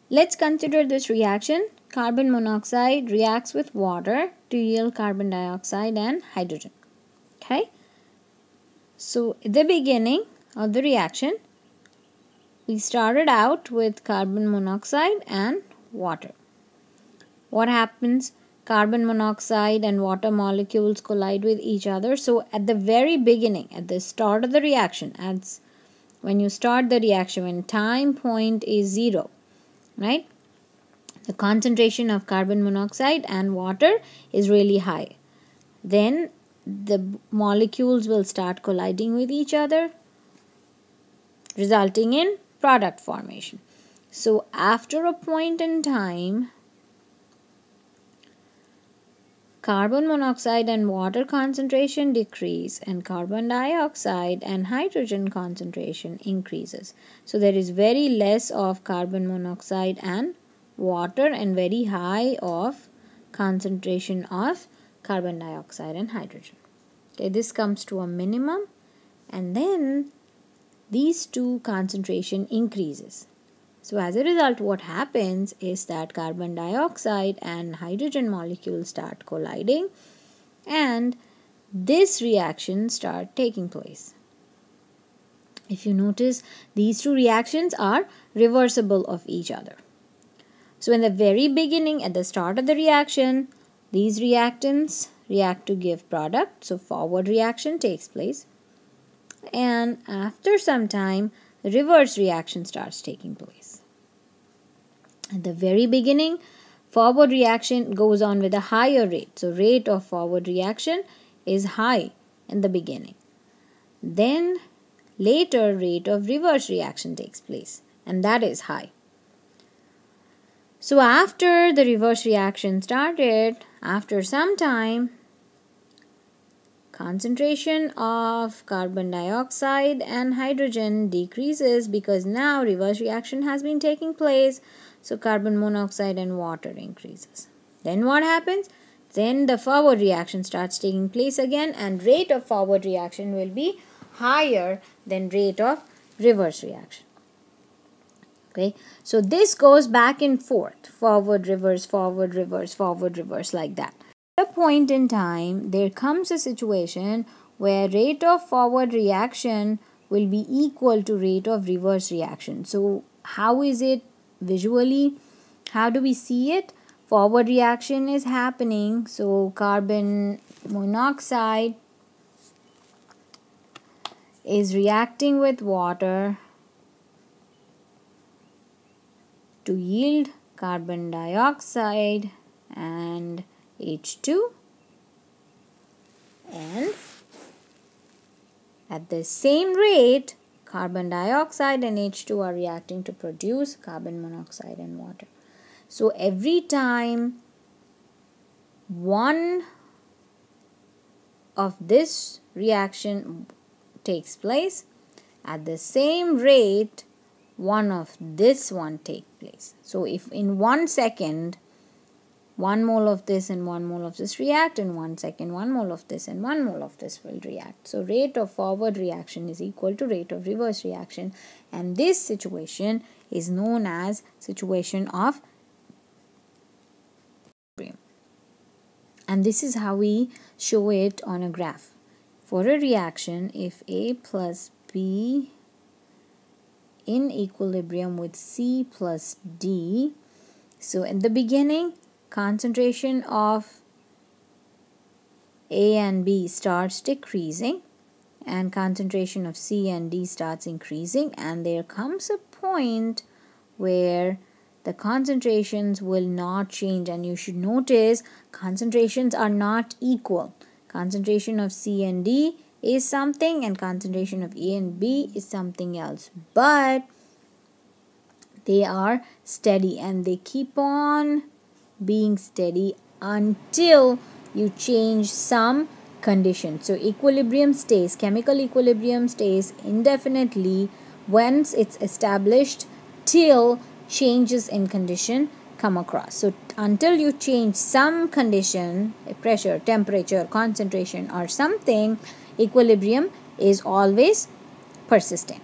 Let's consider this reaction. Carbon monoxide reacts with water to yield carbon dioxide and hydrogen. Okay. So at the beginning of the reaction, we started out with carbon monoxide and water. What happens? Carbon monoxide and water molecules collide with each other. So at the very beginning, at the start of the reaction, when you start the reaction, when time point is 0, right? The concentration of carbon monoxide and water is really high. Then the molecules will start colliding with each other, resulting in product formation. So after a point in time, carbon monoxide and water concentration decrease and carbon dioxide and hydrogen concentration increases. So there is very less of carbon monoxide and water and very high of concentration of carbon dioxide and hydrogen. Okay, this comes to a minimum, and then these two concentration increases. So as a result, what happens is that carbon dioxide and hydrogen molecules start colliding, and this reaction start taking place. If you notice, these two reactions are reversible of each other. So in the very beginning, at the start of the reaction, these reactants react to give product. So forward reaction takes place. And after some time, the reverse reaction starts taking place. At the very beginning, forward reaction goes on with a higher rate. So rate of forward reaction is high in the beginning. Then later rate of reverse reaction takes place, and that is high. So after the reverse reaction started, after some time, concentration of carbon dioxide and hydrogen decreases because now reverse reaction has been taking place. So carbon monoxide and water increases. Then what happens? Then the forward reaction starts taking place again, and rate of forward reaction will be higher than rate of reverse reaction. Okay, so this goes back and forth, forward, reverse, forward, reverse, forward, reverse, like that. At a point in time, there comes a situation where rate of forward reaction will be equal to rate of reverse reaction. So how is it visually? How do we see it? Forward reaction is happening. So carbon monoxide is reacting with water to yield carbon dioxide and H2, and at the same rate, carbon dioxide and H2 are reacting to produce carbon monoxide and water. So every time one of this reaction takes place, at the same rate, one of this one take place. So if in 1 second, 1 mole of this and 1 mole of this react, in 1 second 1 mole of this and 1 mole of this will react. So rate of forward reaction is equal to rate of reverse reaction, and this situation is known as situation of equilibrium. And this is how we show it on a graph. For a reaction, if A plus B in equilibrium with C plus D, so in the beginning, concentration of A and B starts decreasing and concentration of C and D starts increasing, and there comes a point where the concentrations will not change, and you should notice concentrations are not equal. Concentration of C and D is something and concentration of A and B is something else, but they are steady and they keep on being steady until you change some condition. So equilibrium stays, chemical equilibrium stays indefinitely once it's established till changes in condition come across. So until you change some condition, pressure, temperature, concentration or something, equilibrium is always persisting.